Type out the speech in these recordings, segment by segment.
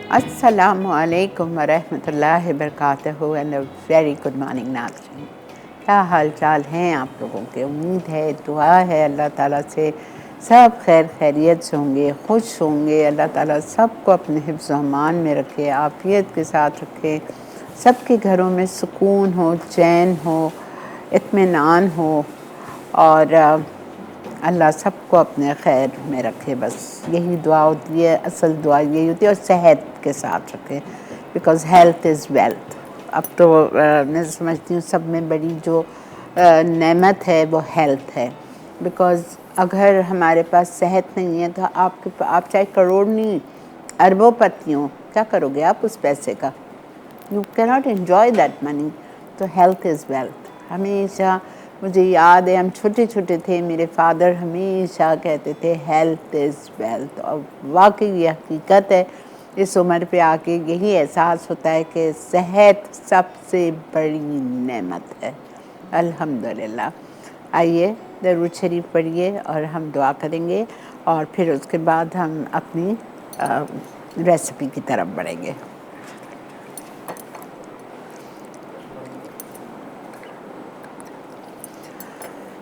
अस्सलामु अलैकुम वरहमतुल्लाहि वबरकातुहू and a very good morning नाज़रीन। क्या हाल चाल हैं आप लोगों के? उम्मीद है, दुआ है अल्लाह ताला से सब खैर खैरियत से होंगे, खुश होंगे। अल्लाह ताला सबको अपने हिफ्ज़ व अमान में रखे, आफ़ियत के साथ रखे, सबके घरों में सुकून हो, चैन हो, इत्मीनान हो और अल्लाह सबको अपने खैर में रखे। बस यही दुआ होती है, असल दुआ यही होती है, और सेहत के साथ रखे, बिकॉज़ हेल्थ इज़ वेल्थ। अब तो मैं समझती हूँ सब में बड़ी जो नेमत है वो हेल्थ है। बिकॉज़ अगर हमारे पास सेहत नहीं है तो आप चाहे करोड़ नहीं अरबों-पति हों, क्या करोगे आप उस पैसे का? You cannot enjoy that money. तो हेल्थ इज़ वेल्थ। हमेशा मुझे याद है, हम छोटे छोटे थे, मेरे फादर हमेशा कहते थे हेल्थ इज़ वेल्थ, और वाकई ये हकीकत है। इस उम्र पे आके यही एहसास होता है कि सेहत सबसे बड़ी नेमत है। अल्हम्दुलिल्लाह। आइए दरूद शरीफ पढ़िए और हम दुआ करेंगे, और फिर उसके बाद हम अपनी रेसिपी की तरफ बढ़ेंगे।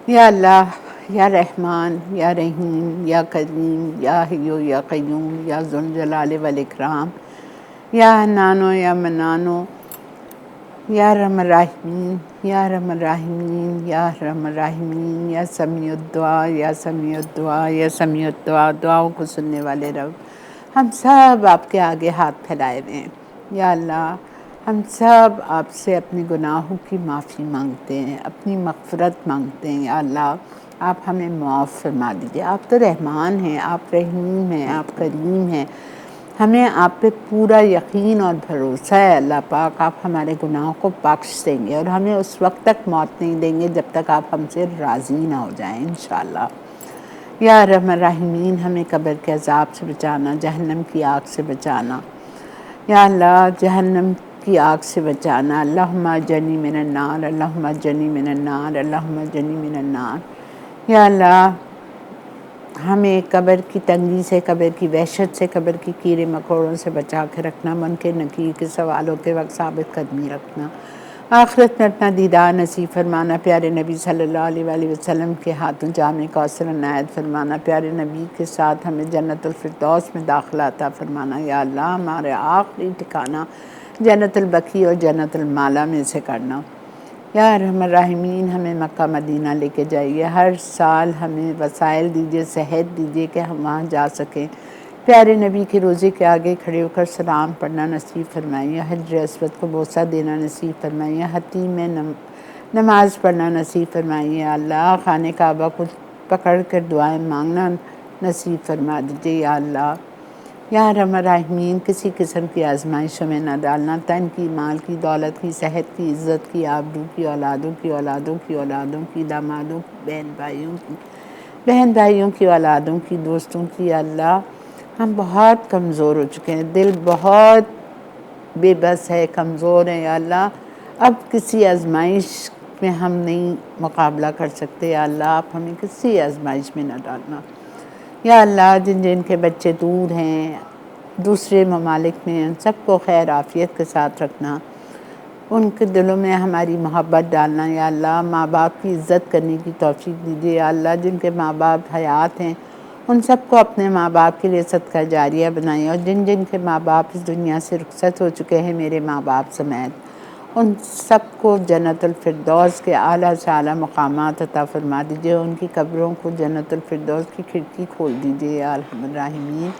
या अल्लाह, या रहमान, या रहीम, या करीम, या हय्यू या क़य्यूम, या ज़ुल जलाल वल इकराम, या हन्नानो या मन्नानो, या रहमान राहिमीन, या रहमान राहिमीन, या रहमान राहिमीन, या समीउद दुआ, या समीउद दुआ, या समीउद दुआ। दुआओं को सुनने वाले रब, हम सब आपके आगे हाथ फैलाए हुए हैं। या अल्लाह, हम सब आपसे अपने गुनाहों की माफ़ी मांगते हैं, अपनी मग़फ़िरत मांगते हैं। या अल्लाह, आप हमें माफ़ फरमा दीजिए। आप तो रहमान हैं, आप रहीम हैं, आप करीम हैं। हमें आप पे पूरा यकीन और भरोसा है अल्लाह पाक, आप हमारे गुनाहों को बख्श देंगे, और हमें उस वक्त तक मौत नहीं देंगे जब तक आप हमसे राज़ी ना हो जाएं, इंशाअल्लाह। या रहमान राहिमीन, हमें कब्र के अज़ाब से बचाना, जहन्नम की आग से बचाना। या अल्लाह, जहन्नम की आग से बचाना। अल्लाहुम्मा अज्जिरनी मिनन नार, अल्लाहुम्मा अज्जिरनी मिनन नार, अल्लाहुम्मा अज्जिरनी मिनन नार। या अल्लाह, हमें कब्र की तंगी से, कब्र की वहशत से, कब्र की कीड़े मकोड़ों से बचा के रखना, मुनकर नकीर के सवालों के वक्त साबित कदमी रखना। आखिरत में अपना दीदार नसीब फरमाना, प्यारे नबी सल्लल्लाहु अलैहि वसल्लम के हाथों जामे कौसर अनायत फरमाना, प्यारे नबी के साथ हमें जन्नतुल फिरदौस में दाखिला अता फरमाना। या अल्लाह, हमारे आखिरी ठिकाना जन्नतुल बकी और जन्नतुल माला में से करना। या रहमान राहिमीन, हमें मक्का मदीना लेके जाइए, हर साल हमें वसाइल दीजिए, सेहत दीजिए कि हम वहाँ जा सकें। प्यारे नबी के रोज़े के आगे खड़े होकर सलाम पढ़ना नसीब फरमाइए, हजर अस्वद को बोसा देना नसीब फरमाइए, हतीम में नमाज़ पढ़ना नसीब फरमाइए। अल्लाह, खाने काबा को पकड़ कर दुआएँ मांगना नसीब फरमा दीजिए। या अल्लाह, या रहमान राहिमीन, किसी किस्म की आजमाइशों में न डालना, तन की, माल की, दौलत की, सेहत की, इज़्ज़त की, आबरू की, औलादों की, औलादों की, औलादों की, दामादों की, बहन भाइयों की, औलादों की, दोस्तों की। अल्लाह, हम बहुत कमज़ोर हो चुके हैं, दिल बहुत बेबस है, कमज़ोर है। या अल्लाह, अब किसी आजमाइश में हम नहीं मुकाबला कर सकते। या अल्लाह, आप हमें किसी आजमाइश में न डालना। या अल्लाह, जिन जिन के बच्चे दूर हैं, दूसरे ममालिक में हैं, सबको खैर आफ़ियत के साथ रखना, उनके दिलों में हमारी मोहब्बत डालना। या अल्लाह, माँ बाप की इज़्ज़त करने की तौफ़ीक़ दीजिए। या अल्लाह, जिनके माँ बाप हयात हैं उन सबको अपने माँ बाप के लिए सदका जारिया बनाइए, और जिन जिन के माँ बाप इस दुनिया से रुखसत हो चुके हैं, मेरे माँ बाप समेत, उन सबको जन्नतुल फिरदौस के आला से आला मकामात अता फरमा दीजिए, उनकी कब्रों को जन्नतुल फिरदौस की खिड़की खोल दीजिए। या अरहम राहिमीन।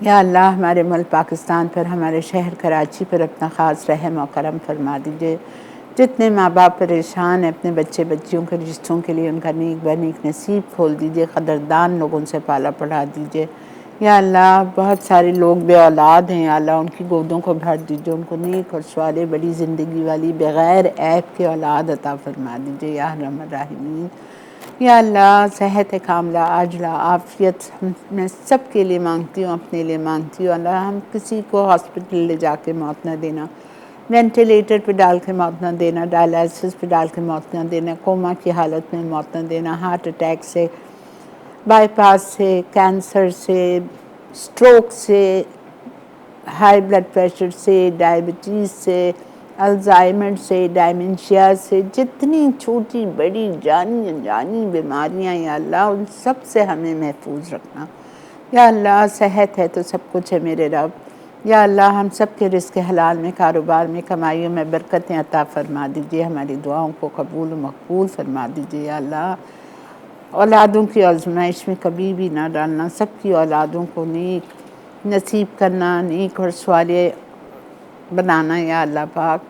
या अल्लाह, हमारे मुल्क पाकिस्तान पर, हमारे शहर कराची पर अपना ख़ास रहम और करम फरमा दीजिए। जितने माँ बाप परेशान हैं अपने बच्चे बच्चियों के रिश्तों के लिए, उनका नेक ब नेक नसीब खोल दीजिए, क़दरदान लोगों से पाला पढ़ा दीजिए। या अल्लाह, बहुत सारे लोग बे औलाद हैं, या अल्लाह उनकी गोदों को भर दीजिए, उनको नेक और स्वाले बड़ी ज़िंदगी वाली बग़ैर ऐब के औलाद अता फरमा दीजिए। या रहमान राहिमीन। या अल्लाह, सेहत कामला आजला आफ़ियत मैं सब के लिए मांगती हूँ, अपने लिए मांगती हूँ। अल्लाह, हम किसी को हॉस्पिटल ले जाके मौत न देना, वेंटिलेटर पे डाल के मौत न देना, डायलिसिस पे डाल के मौत न देना, कोमा की हालत में मौत न देना, हार्ट अटैक से, बाईपास से, कैंसर से, स्ट्रोक से, हाई ब्लड प्रेशर से, डायबिटीज़ से, अल्जाइमर से, डायमेंशिया से, जितनी छोटी बड़ी जानी अनजानी बीमारियां या अल्लाह उन सब से हमें महफूज रखना। या अल्लाह सेहत है तो सब कुछ है मेरे रब। या अल्लाह हम सब के रिज़्क़ हलाल में, कारोबार में, कमाइयों में बरकतें अता फ़रमा दीजिए। हमारी दुआओं को कबूल मकबूल फ़रमा दीजिए। या अल्लाह औलादों की आज़माइश में कभी भी ना डालना, सबकी औलादों को नेक नसीब करना, नेक और स्वालिह बनाना। या अल्लाह पाक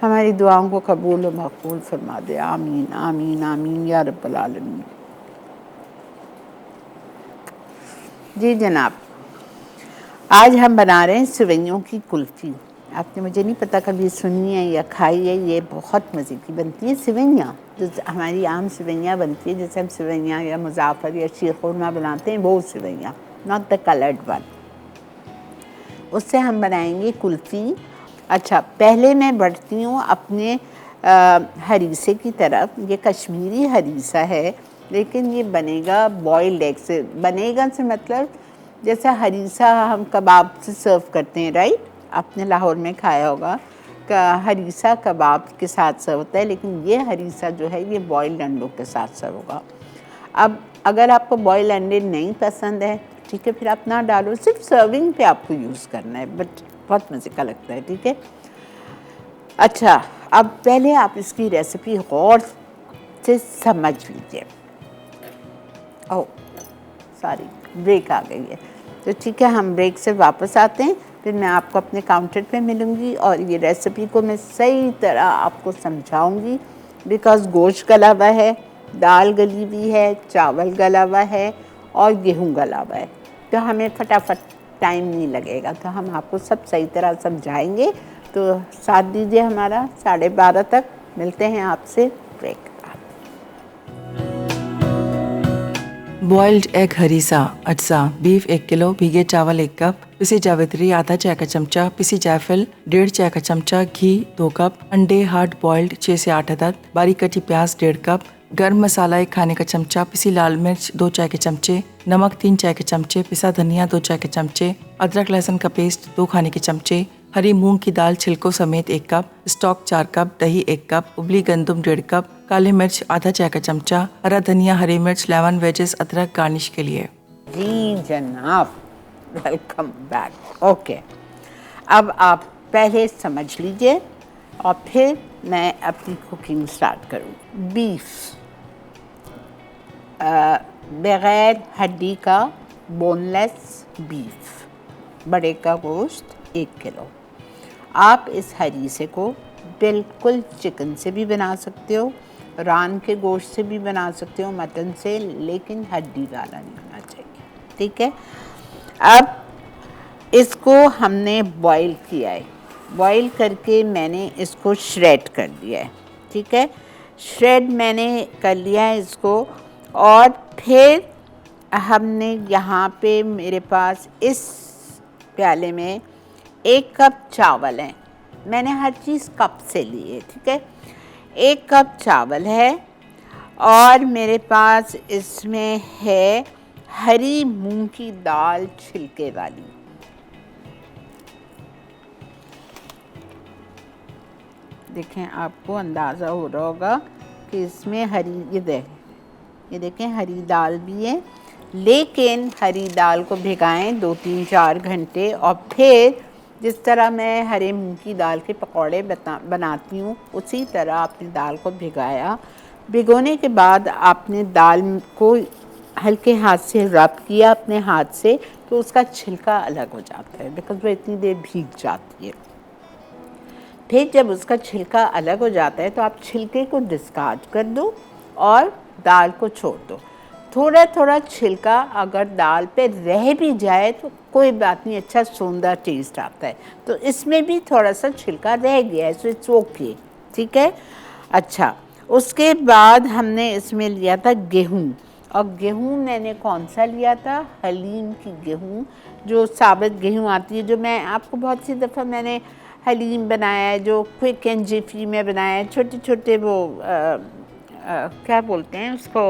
हमारी दुआओं को कबूल और मकबूल फरमा दे। आमीन आमीन आमीन या रब्बल आलमीन। जी जनाब, आज हम बना रहे हैं सेवइयों की कुल्फ़ी। आपने मुझे नहीं पता कभी सुनी है या खाई है, ये बहुत मज़े की बनती है सेवइयाँ। जो हमारी आम सेवइयाँ बनती है, जैसे हम सेवइयाँ या मुज़ाफ़र या शीरखुरमा बनाते हैं, वो सेवइयाँ, नॉट द कलर्ड वन। उससे हम बनाएंगे कुल्फ़ी। अच्छा, पहले मैं बढ़ती हूँ अपने हरीसे की तरफ। ये कश्मीरी हरीसा है, लेकिन ये बनेगा बॉइल्ड एग से। बनेगा से मतलब जैसा हरीसा हम कबाब से सर्व करते हैं, राइट? आपने लाहौर में खाया होगा हरीसा कबाब के साथ सर्व होता है, लेकिन ये हरीसा जो है ये बॉइल्ड अंडों के साथ सर्व होगा। अब अगर आपको बॉयल अंडे नहीं पसंद है, ठीक है, फिर आप ना डालो, सिर्फ सर्विंग पे आपको यूज़ करना है, बट बहुत मज़े का लगता है, ठीक है। अच्छा, अब पहले आप इसकी रेसिपी गौर से समझ लीजिए। ओह सॉरी, ब्रेक आ गई है, तो ठीक है, हम ब्रेक से वापस आते हैं, फिर मैं आपको अपने काउंटर पे मिलूँगी और ये रेसिपी को मैं सही तरह आपको समझाऊँगी। बिकॉज़ गोश्त गला हुआ है, दाल गली हुई है, चावल गला हुआ है और गेहूँ गला हुआ है, तो हमें फटाफट टाइम नहीं लगेगा, तो हम आपको सब सही तरह समझाएंगे। तो साथ दीजिए हमारा 12:30 तक। मिलते हैं आपसे ब्रेक। बॉइल्ड एग हरीसा अज्जा। बीफ 1 किलो, भीगे चावल 1 कप, पिसी जावित्री आधा चाय का चमचा, पिसी जायफल 1.5 चाय का चमचा, घी 2 कप, अंडे हार्ड बॉइल्ड 6 से 8 अदद, बारीक कटी प्याज 1.5 कप, गर्म मसाला 1 खाने का चमचा, पिसी लाल मिर्च 2 चाय के चमचे, नमक 3 चाय के चमचे, पिसा धनिया 2 चाय के चमचे, अदरक लहसुन का पेस्ट 2 खाने के चमचे, हरी मूंग की दाल छिलकों समेत 1 कप, स्टॉक 4 कप, दही 1 कप, उबली गंदम 1.5 कप, काली मिर्च आधा चाय का चमचा, हरा धनिया, हरी मिर्च, लेमन, वेजेस, अदरक गार्निश के लिए। जी जनाब, वेलकम बैक। ओके, अब आप पहले समझ लीजिए और फिर मैं अपनी कुकिंग स्टार्ट करूँ। बीफ, बग़ैर हड्डी का बोनलेस बीफ, बड़े का गोश्त 1 किलो। आप इस हरीसे को बिल्कुल चिकन से भी बना सकते हो, रान के गोश्त से भी बना सकते हो, मटन से, लेकिन हड्डी वाला नहीं होना चाहिए, ठीक है। अब इसको हमने बॉईल किया है, बॉईल करके मैंने इसको श्रेड कर दिया है, ठीक है। श्रेड मैंने कर लिया है इसको, और फिर हमने यहाँ पे मेरे पास इस प्याले में 1 कप चावल है, मैंने हर चीज़ कप से ली है, ठीक है। 1 कप चावल है और मेरे पास इसमें है हरी मूंग की दाल छिलके वाली। देखें, आपको अंदाज़ा हो रहा होगा कि इसमें हरी, ये देखें हरी दाल भी है, लेकिन हरी दाल को भिगाएं 2-3-4 घंटे, और फिर जिस तरह मैं हरे मूंग की दाल के पकौड़े बनाती हूँ, उसी तरह आपने दाल को भिगाया। भिगोने के बाद आपने दाल को हल्के हाथ से रब किया अपने हाथ से, तो उसका छिलका अलग हो जाता है, बिकॉज़ वो इतनी देर भीग जाती है। फिर जब उसका छिलका अलग हो जाता है तो आप छिलके को डिस्कार्ड कर दो और दाल को छोड़ दो। थोड़ा थोड़ा छिलका अगर दाल पे रह भी जाए तो कोई बात नहीं, अच्छा सुंदर टेस्ट आता है। तो इसमें भी थोड़ा सा छिलका रह गया है, सो इट्स ओके, ठीक है। अच्छा, उसके बाद हमने इसमें लिया था गेहूँ, और गेहूँ मैंने कौन सा लिया था, हलीम की गेहूँ, जो साबित गेहूँ आती है, जो मैं आपको बहुत सी दफ़ा मैंने हलीम बनाया है, जो क्विक एंड जिफी में बनाया है, छोटे छोटे वो क्या बोलते हैं उसको,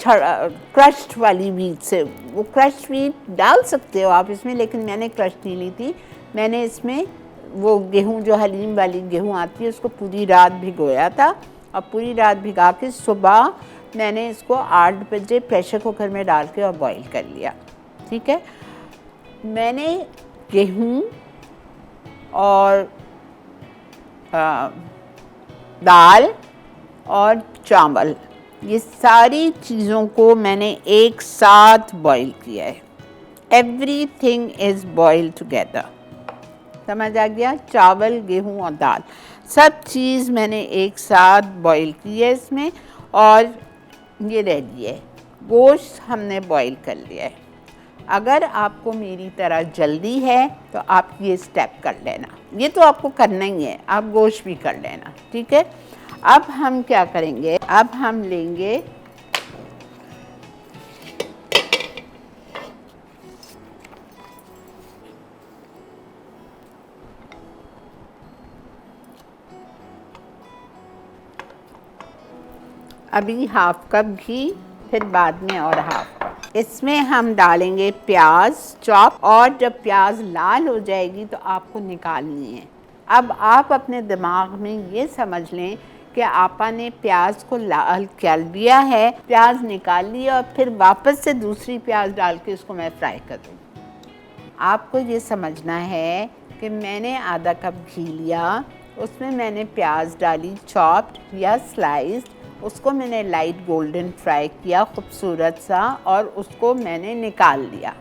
क्रश्ड वाली वीट से। वो क्रश्ड वीट डाल सकते हो आप इसमें, लेकिन मैंने क्रश्ड नहीं ली थी। मैंने इसमें वो गेहूँ जो हलीम वाली गेहूँ आती है उसको पूरी रात भिगोया था, और पूरी रात भिगा के सुबह मैंने इसको 8 बजे प्रेशर कुकर में डाल के और बॉईल कर लिया। ठीक है, मैंने गेहूँ और दाल और चावल, ये सारी चीज़ों को मैंने एक साथ बॉईल किया है। एवरीथिंग इज़ बॉइल्ड टुगेदर, समझ आ गया? चावल, गेहूँ और दाल, सब चीज़ मैंने एक साथ बॉईल की है इसमें, और ये रेडी है। गोश्त हमने बॉईल कर लिया है। अगर आपको मेरी तरह जल्दी है तो आप ये स्टेप कर लेना, ये तो आपको करना ही है, आप गोश्त भी कर लेना। ठीक है, अब हम क्या करेंगे, अब हम लेंगे अभी हाफ कप घी, फिर बाद में और हाफ कप। इसमें हम डालेंगे प्याज चॉप, और जब प्याज लाल हो जाएगी तो आपको निकालनी है। अब आप अपने दिमाग में ये समझ लें कि आपा ने प्याज को लाल कर दिया है, प्याज निकाल लिया, और फिर वापस से दूसरी प्याज डाल के उसको मैं फ्राई कर दूँगी। आपको ये समझना है कि मैंने आधा कप घी लिया, उसमें मैंने प्याज डाली चॉप्ड या स्लाइस्ड, उसको मैंने लाइट गोल्डन फ्राई किया खूबसूरत सा, और उसको मैंने निकाल लिया।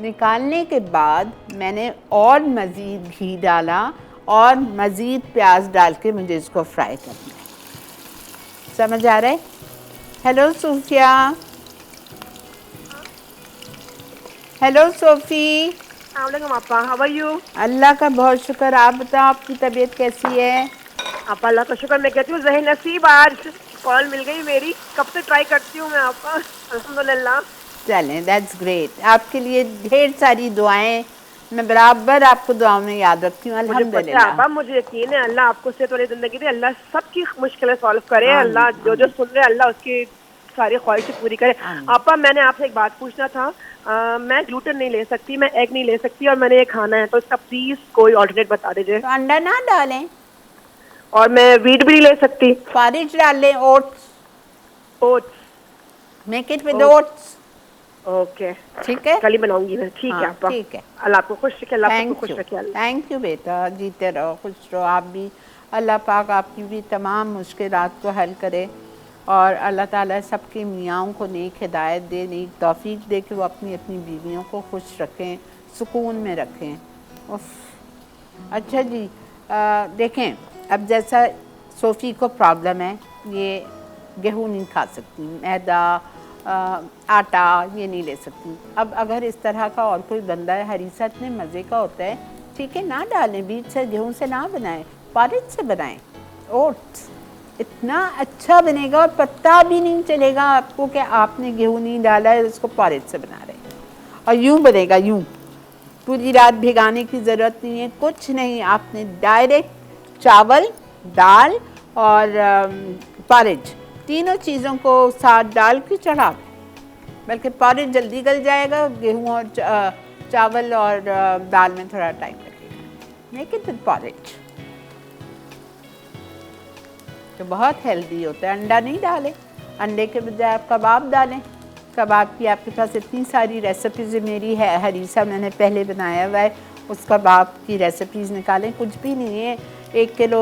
निकालने के बाद मैंने और मज़ीद घी डाला और मज़ीद प्याज डाल के मुझे इसको फ्राई करना है। समझ आ रहा है? हेलो सूफिया, हेलो सोफ़ी। आपा, हाउ आर यू? अल्लाह का बहुत शुक्र, आप बताओ आपकी तबीयत कैसी है? आपा अल्लाह का शुक्र, मैं कहती हूँ ज़ही नसीब आज कॉल मिल गई मेरी, कब से ट्राई करती हूँ मैं आपा, अल्हम्दुलिल्लाह। चलें, दैट्स ग्रेट। आपके लिए ढेर सारी दुआएं, मैं बराबर आपको दुआओं में याद रखती हूँ, अल्हम्दुलिल्लाह। आपा मुझे यकीन है अल्लाह आपको सेहत वाली ज़िंदगी दे, अल्लाह सबकी मुश्किलें सॉल्व करे, अल्लाह जो जो सुन रहे अल्लाह उसकी सारी ख्वाहिशें पूरी करे। आपा मैंने आपसे एक बात पूछना था, मैं ग्लूटेन नहीं ले सकती, मैं एग नहीं ले सकती, और मैंने ये खाना है, तो इसका प्लीज़ कोई ऑल्टरनेट बता दीजिए। तो अंडा ना डालें, और मैं वीट भी नहीं ले सकती? फारिज डाल लें, oats, make it with oats. Okay, ठीक है, कल ही बनाऊंगी मैं। ठीक है आपा, ठीक है। अल्लाह आपको खुश रखे, अल्लाह आपको खुश रखे। थैंक यू बेटा, जीते रहो, खुश रहो आप भी। अल्लाह पाक आपकी भी तमाम मुश्किलात को हल करे, और अल्लाह ताला सबके मियाँओं को नेक हिदायत दे, नेक तौफीक दे कि वो अपनी अपनी बीवियों को खुश रखें, सुकून में रखें। अच्छा जी, देखें, अब जैसा सोफ़ी को प्रॉब्लम है, ये गेहूँ नहीं खा सकती, मैदा, आटा ये नहीं ले सकती। अब अगर इस तरह का और कोई बंदा है, हरीसा इतने मज़े का होता है, ठीक है, ना डालें, बीज से गेहूँ से ना बनाएं, पारिज से बनाएं, ओट्स, इतना अच्छा बनेगा, और पता भी नहीं चलेगा आपको कि आपने गेहूँ नहीं डाला है, उसको पारिज से बना रहे हैं। और यूँ बनेगा, यूँ, पूरी रात भिगाने की ज़रूरत नहीं है, कुछ नहीं, आपने डायरेक्ट चावल, दाल और पारिज, तीनों चीज़ों को साथ डाल के चढ़ा, बल्कि पारिज जल्दी गल जाएगा, गेहूँ और चावल और दाल में थोड़ा टाइम लगेगा। मेक इट विद पारिज, तो बहुत हेल्दी होता है। अंडा नहीं डालें, अंडे के बजाय आप कबाब डालें। कबाब की आपके पास इतनी सारी रेसिपीज़ मेरी है, हरीसा मैंने पहले बनाया हुआ है, उस कबाब की रेसिपीज़ निकालें, कुछ भी नहीं है। 1 किलो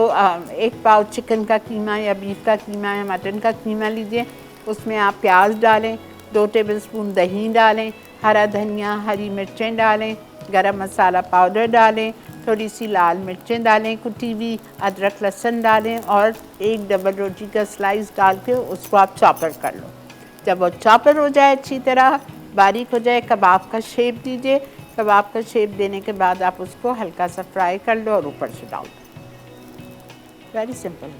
1 पाव चिकन का कीमा या बीफ का कीमा या मटन का कीमा लीजिए, उसमें आप प्याज डालें, 2 टेबलस्पून दही डालें, हरा धनिया, हरी मिर्चें डालें, गरम मसाला पाउडर डालें, थोड़ी सी लाल मिर्चें डालें, कुटी हुई अदरक लहसुन डालें, और 1 डबल रोटी का स्लाइस डाल के उसको आप चॉपर कर लो। जब वो चॉपर हो जाए, अच्छी तरह बारीक हो जाए, कबाब का शेप दीजिए। कबाब का शेप देने के बाद आप उसको हल्का सा फ्राई कर लो और ऊपर से डाल दो। Very simple.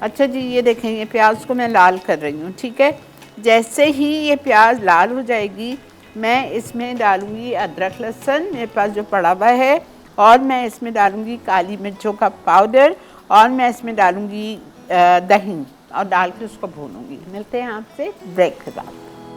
अच्छा जी, ये देखें, ये प्याज को मैं लाल कर रही हूँ, ठीक है। जैसे ही ये प्याज लाल हो जाएगी, मैं इसमें डालूँगी अदरक लहसुन, मेरे पास जो पड़ा हुआ है, और मैं इसमें डालूँगी काली मिर्चों का पाउडर, और मैं इसमें डालूँगी दही, और डाल के उसको भूनूंगी। मिलते हैं आपसे ब्रेक के बाद।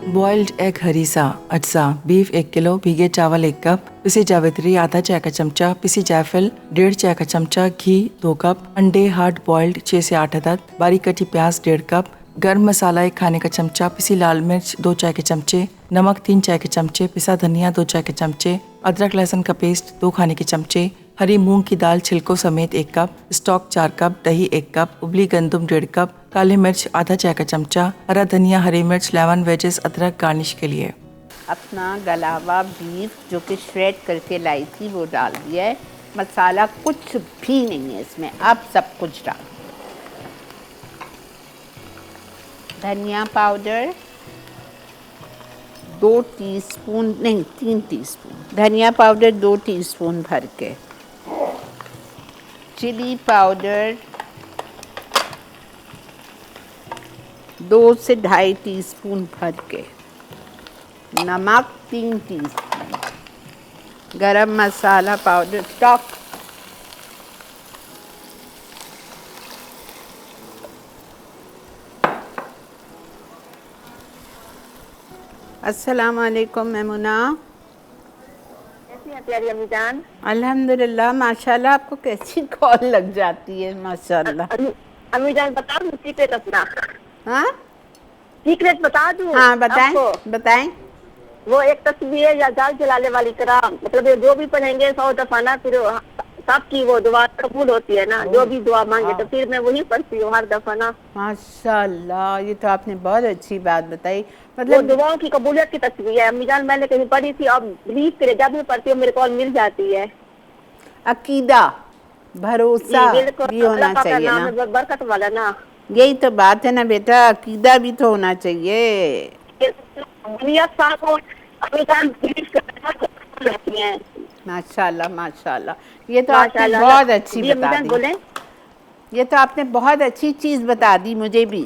बॉइल्ड एग हरीसा अज्जा बीफ 1 किलो, भीगे चावल 1 कप, पिसी जावित्री आधा चाय का चमचा, पिसी जायफल 1.5 चाय का चमचा, घी 2 कप, अंडे हार्ड बॉइल्ड 6 से 8 अदद, बारीक कटी प्याज 1.5 कप, गर्म मसाला 1 खाने का चमचा, पिसी लाल मिर्च 2 चाय के चमचे, नमक 3 चाय के चमचे, पिसा धनिया 2 चाय के चमचे, अदरक लहसुन का पेस्ट 2 खाने के चमचे, हरी मूंग की दाल छिलकों समेत 1 कप, स्टॉक 4 कप, दही 1 कप, उबली गंदुम 1.5 कप, काली मिर्च आधा चाय का चमचा, हरा धनिया, हरी मिर्च, लेमन, वेजेस, अदरक गार्निश के लिए। अपना गला हुआ बीफ जो कि श्रेड करके लाई थी वो डाल दिया है। मसाला कुछ भी नहीं है इसमें, अब सब कुछ डाल। धनिया पाउडर 2 टीस्पून नहीं 3 टीस्पून, धनिया पाउडर 2 टीस्पून भर के, चिली पाउडर 2 से 2.5 टीस्पून भर के, नमक 3 टीस्पून, गरम मसाला पाउडर स्टॉक, अस्सलाम वालेकुम मेमुना। कैसी हैं प्यारी अम्मी जान? अल्हम्दुलिल्लाह माशाल्लाह। आपको कैसी कॉल लग जाती है माशाल्लाह। अम्मी जान बता दूं सीक्रेट अपना? हाँ सीक्रेट बता दूं? हाँ बताएं आपको? बताएं। वो एक तस्वीर या जाल जलाने वाली कराम, मतलब ये जो भी पढ़ेंगे 100 दफा ना, फिर सबकी वो दुआ कबूल होती है ना, जो भी दुआ मांगे तो फिर मैं वही पढ़ती हूँ हर दफा ना। माशाल्लाह, ये तो आपने बहुत अच्छी बात बताई। वो मतलब दुआओं की कबूलियत की तस्वीर है अम्मी जान, मैंने कहीं पढ़ी थी, अब बिलीव करे जब भी पढ़ती हूँ मेरे कॉल मिल जाती है। अकीदा भरोसा जी, बिल्कुल, भी होना अल्लाह पाक का चाहिए नाम ना। है बरकत वाला ना। यही तो बात है ना बेटा, अकीदा भी तो होना चाहिए। दुनिया साफ हो, अम्मी जान बिलीव करती हैं। माशाल्लाह माशाल्लाह, ये तो आपने माशाल्लाह। बहुत अच्छी जी, अम्मी बता जान दी। बोलें? ये तो आपने बहुत अच्छी चीज़ बता दी मुझे भी।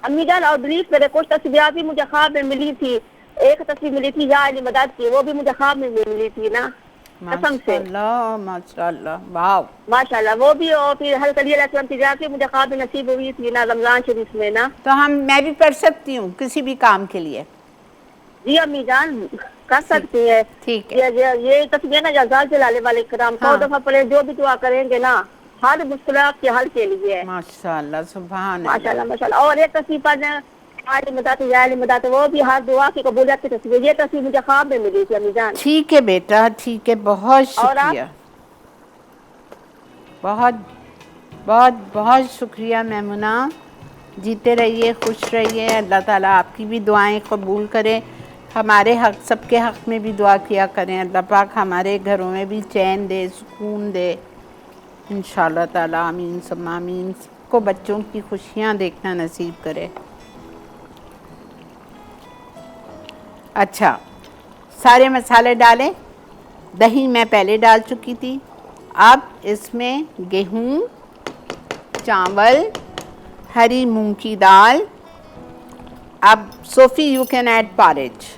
अम्मी जान और बिलीव करे कुछ तस्वीरें भी मुझे ख्वाब में मिली थी। एक तस्वीर मिली थी या अली मदद की, वो भी मुझे ख्वाब में मिली थी ना, कसम से। माशाल्लाह माशाल्लाह, वाह। माशाल्लाह वो भी, और फिर हर कलिया की मुझे ख्वाब में नसीब हुई थी ना रमजान शरीफ में ना। तो मैं भी पढ़ सकती हूँ किसी भी काम के लिए? जी अम्मी जान कर सकती है। ठीक है। ये तस्वीर ना जाल जलाने वाले कराम 100 दफा पढ़े, जो भी दुआ करेंगे ना हर मुश्किलात के हल के लिए। माशाल्लाह सुभान अल्लाह। माशाल्लाह माशाल्लाह। और एक तस्वीर पढ़ने आली मदद, वो भी हर दुआ की कबूलियत की तस्वीर, ये तस्वीर मुझे ख्वाब में मिली थी अम्मी जान। ठीक है बेटा, ठीक है, बहुत और आप? शुक्रिया, बहुत बहुत बहुत शुक्रिया मेमुना। जीते रहिए, खुश रहिए, अल्लाह ताला आपकी भी दुआएं कबूल करे। हमारे हक, सबके हक में भी दुआ किया करें, अल्लाह पाक हमारे घरों में भी चैन दे, सुकून दे इंशाअल्लाह ताला। आमीन सुम्मा आमीन। सबको बच्चों की खुशियाँ देखना नसीब करे। अच्छा, सारे मसाले डालें। दही मैं पहले डाल चुकी थी। अब इसमें गेहूँ, चावल, हरी मूंग की दाल। अब SoFi you can add porridge.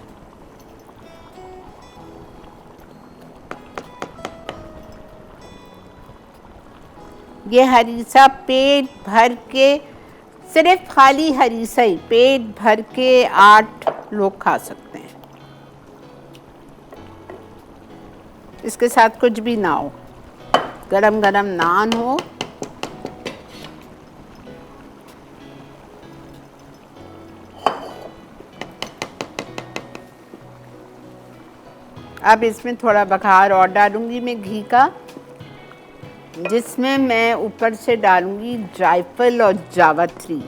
ये हरीसा पेट भर के, सिर्फ खाली हरीसा ही पेट भर के 8 लोग खा सकते हैं। इसके साथ कुछ भी ना हो, गरम गरम नान हो। अब इसमें थोड़ा बघार और डालूंगी मैं घी का, जिसमें मैं ऊपर से डालूंगी जायफल और जावित्री।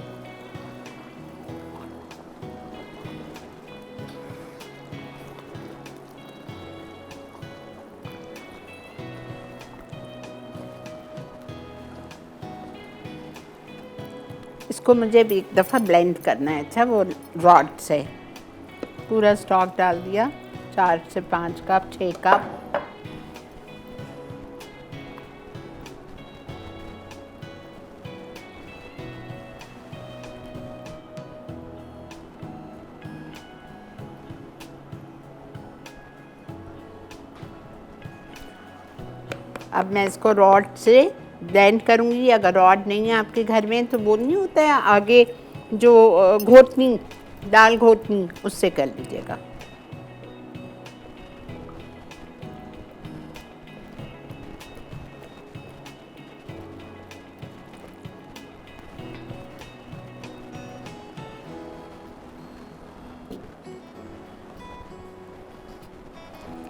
इसको मुझे भी एक दफ़ा ब्लेंड करना है। अच्छा, वो रॉड से पूरा स्टॉक डाल दिया, 4 से 5 कप, 6 कप। अब मैं इसको रॉड से ब्लेंड करूँगी। अगर रॉड नहीं है आपके घर में तो वो नहीं होता है आगे जो घोटनी, दाल घोटनी, उससे कर लीजिएगा।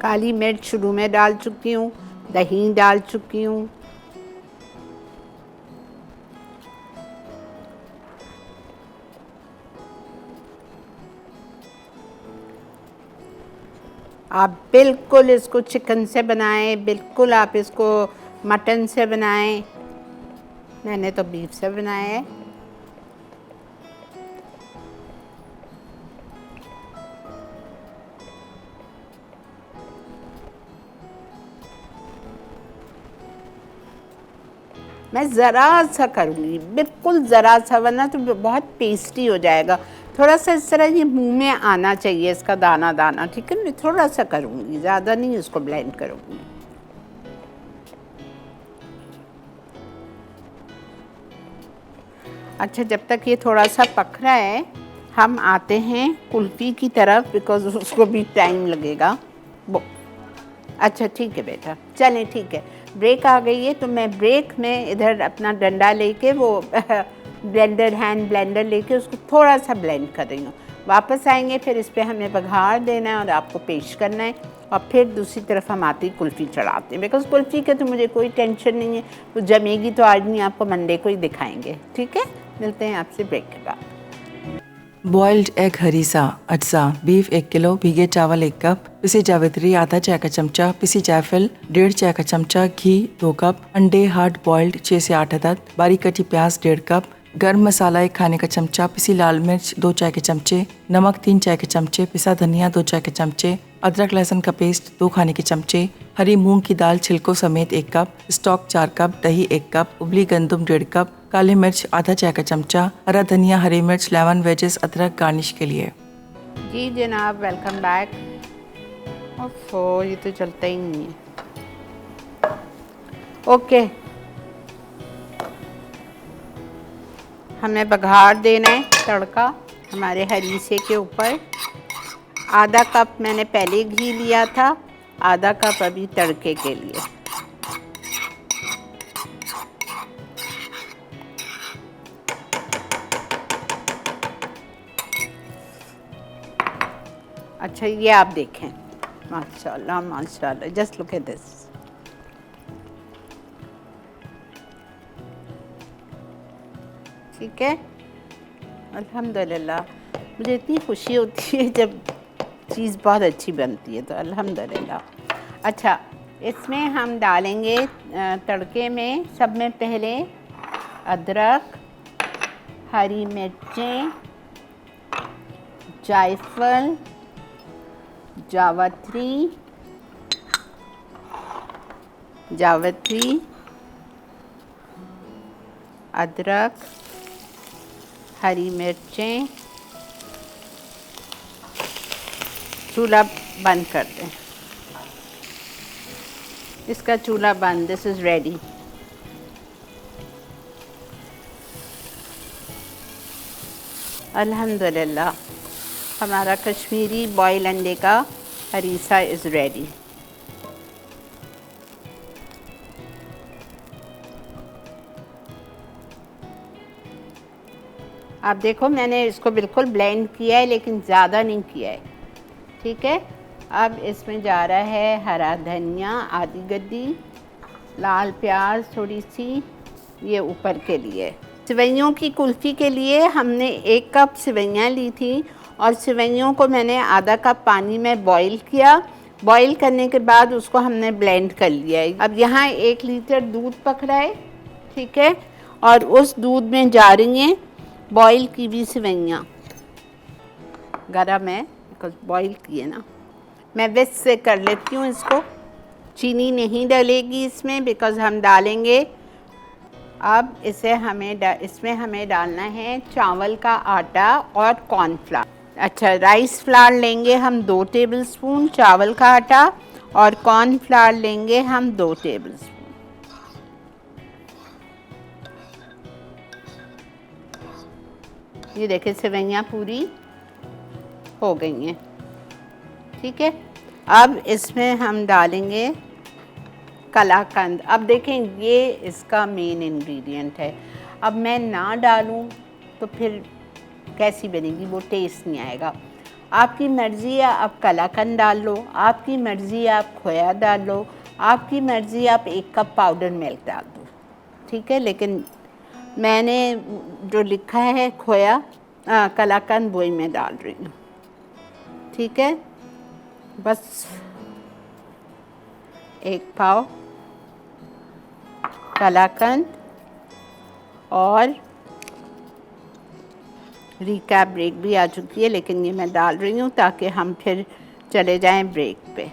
काली मिर्च शुरू में डाल चुकी हूँ, दही डाल चुकी हूँ। आप बिल्कुल इसको चिकन से बनाएं, बिल्कुल आप इसको मटन से बनाएं। मैंने तो बीफ से बनाया है। मैं ज़रा सा करूँगी, बिल्कुल ज़रा सा, वरना तो बहुत पेस्टी हो जाएगा। थोड़ा सा इस तरह ये मुंह में आना चाहिए, इसका दाना दाना, ठीक है। मैं थोड़ा सा करूँगी, ज़्यादा नहीं इसको ब्लेंड करूँगी। अच्छा, जब तक ये थोड़ा सा पक रहा है हम आते हैं कुल्फ़ी की तरफ, बिकॉज़ उसको भी टाइम लगेगा। अच्छा ठीक है बेटा, चलें ठीक है। ब्रेक आ गई है तो मैं ब्रेक में इधर अपना डंडा लेके वो ब्लेंडर, हैंड ब्लेंडर लेके उसको थोड़ा सा ब्लेंड कर रही हूँ। वापस आएंगे, फिर इस पे हमें बघार देना है और आपको पेश करना है, और फिर दूसरी तरफ हम आती कुल्फ़ी चढ़ाते हैं। बिकॉज़ कुल्फ़ी के तो मुझे कोई टेंशन नहीं है, वो जमेगी तो आज नहीं, आपको मंडे को ही दिखाएंगे, ठीक है। मिलते हैं आपसे ब्रेक के बाद। बॉइल्ड एग हरीसा अटसा बीफ 1 किलो, भीगे चावल 1 कप, पिसी जावित्री आधा चाय का चमचा, पिसी जायफल 1.5 चाय का चमचा, घी 2 कप, अंडे हार्ड बॉइल्ड 6 से 8 अदद, बारीक कटी प्याज 1.5 कप, गर्म मसाला 1 खाने का चमचा, पिसी लाल मिर्च 2 चाय के चमचे, नमक 3 चाय के चमचे, पिसा धनिया 2 चाय के चमचे, अदरक लहसुन का पेस्ट 2 खाने के चमचे, हरी मूंग की दाल छिलकों समेत 1 कप, स्टॉक 4 कप, दही 1 कप, उबली गंदुम 1.5 कप, काली मिर्च आधा चाय का चमचा, हरा धनिया, हरी मिर्च, लेमन, वेजेस, अदरक गार्निश के लिए। जी जनाब, वेलकम बैक। ओफो, ये तो चलता ही नहीं है। ओके, हमें बघार देना है तड़का हमारे हरीसे के ऊपर। आधा कप मैंने पहले घी लिया था, आधा कप अभी तड़के के लिए। अच्छा, ये आप देखें, माशाल्लाह माशाल्लाह, जस्ट लुक एट दिस। ठीक है, अल्हम्दुलिल्लाह। मुझे इतनी खुशी होती है जब चीज़ बहुत अच्छी बनती है, तो अल्हम्दुलिल्लाह। अच्छा, इसमें हम डालेंगे तड़के में सब में पहले अदरक, हरी मिर्चें, जायफल, जावित्री, अदरक, हरी मिर्चें। चूल्हा बंद कर दें, इसका चूल्हा बंद। This is ready. अल्हम्दुलिल्लाह, हमारा कश्मीरी बॉयल अंडे का हरीसा इज़ रेडी। आप देखो, मैंने इसको बिल्कुल ब्लेंड किया है, लेकिन ज़्यादा नहीं किया है, ठीक है। अब इसमें जा रहा है हरा धनिया आधी गड्डी, लाल प्याज थोड़ी सी, ये ऊपर के लिए। सेवइयों की कुल्फ़ी के लिए हमने 1 कप सेवइयाँ ली थी, और सेवइयों को मैंने आधा कप पानी में बॉईल किया। बॉईल करने के बाद उसको हमने ब्लेंड कर लिया है। अब यहाँ 1 लीटर दूध पक रहा है, ठीक है, और उस दूध में जा रही हैं बॉईल की हुई सेवइयाँ। गरम है बिकॉज बॉईल किए ना। मैं विस्क से कर लेती हूँ इसको। चीनी नहीं डलेगी इसमें, बिकॉज हम डालेंगे। अब इसमें हमें डालना है चावल का आटा और कॉर्नफ्लावर। अच्छा, राइस फ्लावर लेंगे हम 2 टेबलस्पून, चावल का आटा और कॉर्नफ्लावर लेंगे हम 2 टेबलस्पून। ये देखें सेवइयाँ पूरी हो गई हैं। ठीक है, अब इसमें हम डालेंगे कलाकंद। अब देखें ये इसका मेन इंग्रेडिएंट है। अब मैं ना डालूं तो फिर कैसी बनेगी, वो टेस्ट नहीं आएगा। आपकी मर्ज़ी है आप कलाकंद डाल लो, आपकी मर्ज़ी है आप खोया डाल लो, आपकी मर्ज़ी आप 1 कप पाउडर मिल्क डाल दो। ठीक है, लेकिन मैंने जो लिखा है खोया कलाकंद वही मैं डाल रही हूँ। ठीक है, बस 1 पाव कलाकंद और रिकैप ब्रेक भी आ चुकी है, लेकिन ये मैं डाल रही हूँ ताकि हम फिर चले जाएं ब्रेक पे।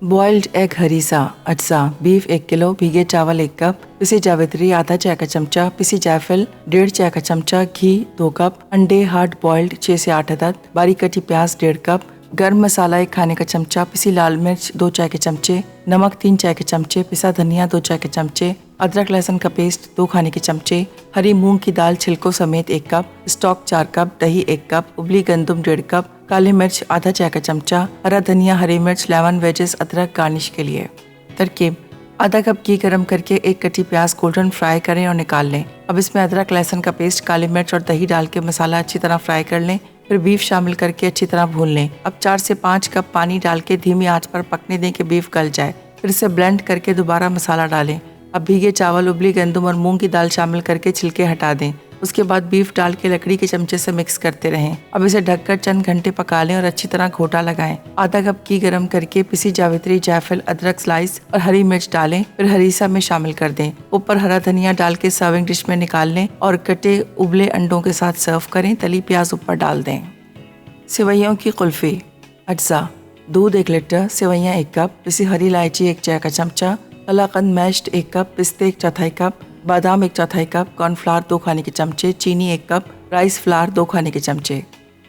बॉइल्ड एग हरीसा अज्जा बीफ 1 किलो, भीगे चावल 1 कप, पिसी जावित्री आधा चाय का चमचा, पिसी जायफल 1.5 चाय का चमचा, घी 2 कप, अंडे हार्ड बॉइल्ड 6 से 8 अदद, बारीक कटी प्याज 1.5 कप, गर्म मसाला 1 खाने का चमचा, पिसी लाल मिर्च 2 चाय के चमचे, नमक 3 चाय के चमचे, पिसा धनिया 2 चाय के चमचे, अदरक लहसुन का पेस्ट 2 खाने के चमचे, हरी मूंग की दाल छिलकों समेत 1 कप, स्टॉक 4 कप, दही 1 कप, उबली गंदुम 1.5 कप, काली मिर्च आधा चाय का चमचा, हरा धनिया, हरी मिर्च, लेमन, वेजेस, अदरक गार्निश के लिए। तरकीब: आधा कप घी गरम करके 1 कटी प्याज गोल्डन फ्राई करें और निकाल लें। अब इसमें अदरक लहसुन का पेस्ट, काली मिर्च और दही डाल के मसाला अच्छी तरह फ्राई कर लें। फिर बीफ शामिल करके अच्छी तरह भून लें। अब 4 से 5 कप पानी डाल के धीमी आंच पर पकने दें कि बीफ गल जाए। फिर इसे ब्लेंड करके दोबारा मसाला डालें। अब भीगे चावल, उबली गंदुम और मूंग की दाल शामिल करके छिलके हटा दें। उसके बाद बीफ डाल के लकड़ी के चमचे से मिक्स करते रहें। अब इसे ढककर चंद घंटे पका लें और अच्छी तरह घोटा लगाएं। आधा कप घी गरम करके पिसी जावित्री, जायफल, अदरक स्लाइस और हरी मिर्च डालें। फिर हरीसा में शामिल कर दें। ऊपर हरा धनिया डाल के सर्विंग डिश में निकाल लें और कटे उबले अंडों के साथ सर्व करें। तली प्याज ऊपर डाल दें। सेवइयों की कुल्फी अज्जा: दूध 1 लीटर, सेवइयाँ 1 कप, पिसी हरी इलायची 1 चाय का चमचा, कलाकंद मैश्ड 1 कप, पिस्ते 1/4 कप, बादाम 1/4 कप, कॉर्नफ्लावर 2 खाने के चमचे, चीनी 1 कप, राइस फ्लावर 2 खाने के चमचे।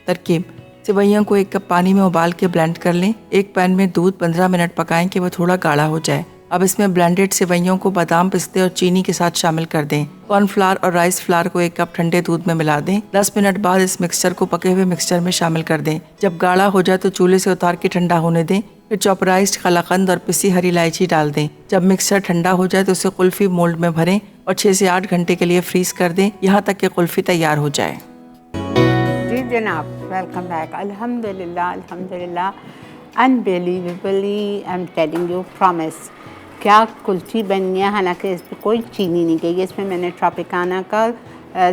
तरकीब: सेवइयों को 1 कप पानी में उबाल के ब्लेंड कर लें। एक पैन में दूध 15 मिनट पकाएं कि वह थोड़ा गाढ़ा हो जाए। अब इसमें ब्लेंडेड सेवइयों को बादाम, पिस्ते और चीनी के साथ शामिल कर दें। कॉर्नफ्लावर और राइस फ्लावर को 1 कप ठंडे दूध में मिला दें। 10 मिनट बाद इस मिक्सचर को पके हुए मिक्सचर में शामिल कर दें। जब गाढ़ा हो जाए तो चूल्हे से उतार के ठंडा होने दें। फिर चॉपराइज्ड कलाकंद और पिसी हरी इलायची डाल दें। जब मिक्सचर ठंडा हो जाए तो उसे कुल्फी मोल्ड में भरें और 6 से 8 घंटे के लिए फ्रीज कर दें, यहाँ तक कि कुल्फी तैयार हो जाए। जी जनाब, वेलकम बैक। अल्हम्दुलिल्लाह, अल्हम्दुलिल्लाह, unbelievably, I am telling you, promise, क्या कुल्फी बनी है। हालांकि इस पर कोई चीनी नहीं गई है। इसमें मैंने ट्रॉपिकाना का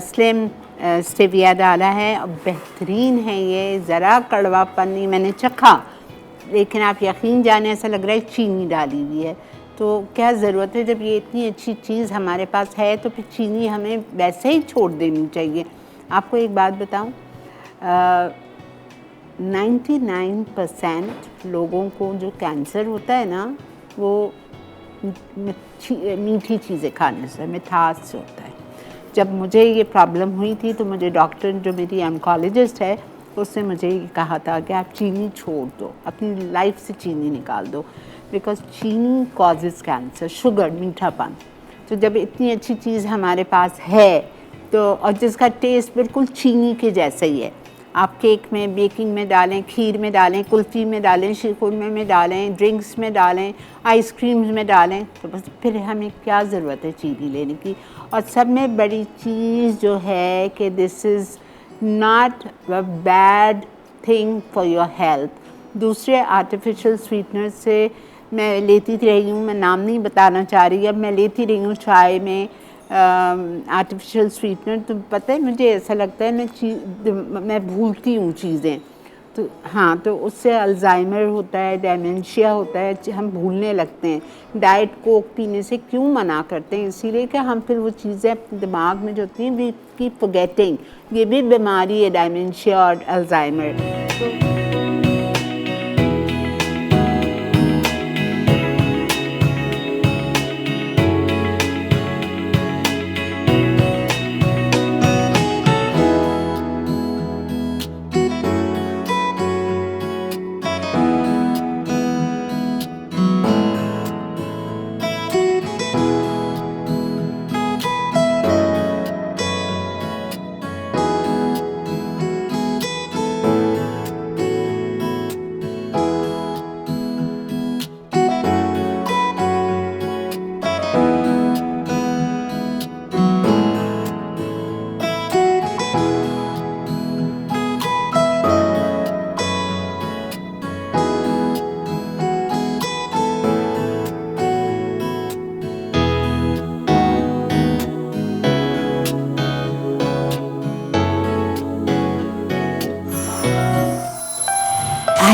स्लिम स्टेविया डाला है और बेहतरीन है ये। ज़रा कड़वापन नहीं मैंने चखा, लेकिन आप यकीन जाने ऐसा लग रहा है चीनी डाली हुई है। तो क्या ज़रूरत है, जब ये इतनी अच्छी चीज़ हमारे पास है तो फिर चीनी हमें वैसे ही छोड़ देनी चाहिए। आपको एक बात बताऊं, 99% लोगों को जो कैंसर होता है ना, वो मीठी चीज़ें खाने से, मिठास से होता है। जब मुझे ये प्रॉब्लम हुई थी तो मुझे डॉक्टर, जो मेरी ऑन्कोलॉजिस्ट है, उसने मुझे ये कहा था कि आप चीनी छोड़ दो, अपनी लाइफ से चीनी निकाल दो, बिकॉज चीनी कॉजेज़ कैंसर, शुगर, मीठापन। तो जब इतनी अच्छी चीज़ हमारे पास है तो, और जिसका टेस्ट बिल्कुल चीनी के जैसा ही है, आप केक में, बेकिंग में डालें, खीर में डालें, कुल्फ़ी में डालें, शीरकुरमे में डालें, ड्रिंक्स में डालें, आइसक्रीम्स में डालें, तो बस फिर हमें क्या ज़रूरत है चीनी लेने की। और सब में बड़ी चीज़ जो है कि this is not a bad thing for your health. दूसरे आर्टिफिशियल स्वीटनर से मैं लेती रही हूँ, मैं नाम नहीं बताना चाह रही, अब मैं लेती रही हूँ चाय में आर्टिफिशियल स्वीटनर। तो पता है, मुझे ऐसा लगता है मैं भूलती हूँ चीज़ें। तो हाँ, तो उससे अल्जाइमर होता है, डेमेंशिया होता है, हम भूलने लगते हैं। डाइट कोक पीने से क्यों मना करते हैं? इसीलिए कि हम फिर वो चीज़ें अपने दिमाग में जो होती हैं, वी कीप फॉरगेटिंग। ये भी बीमारी है, डेमेंशिया और Alzheimer.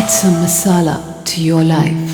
some masala to your life.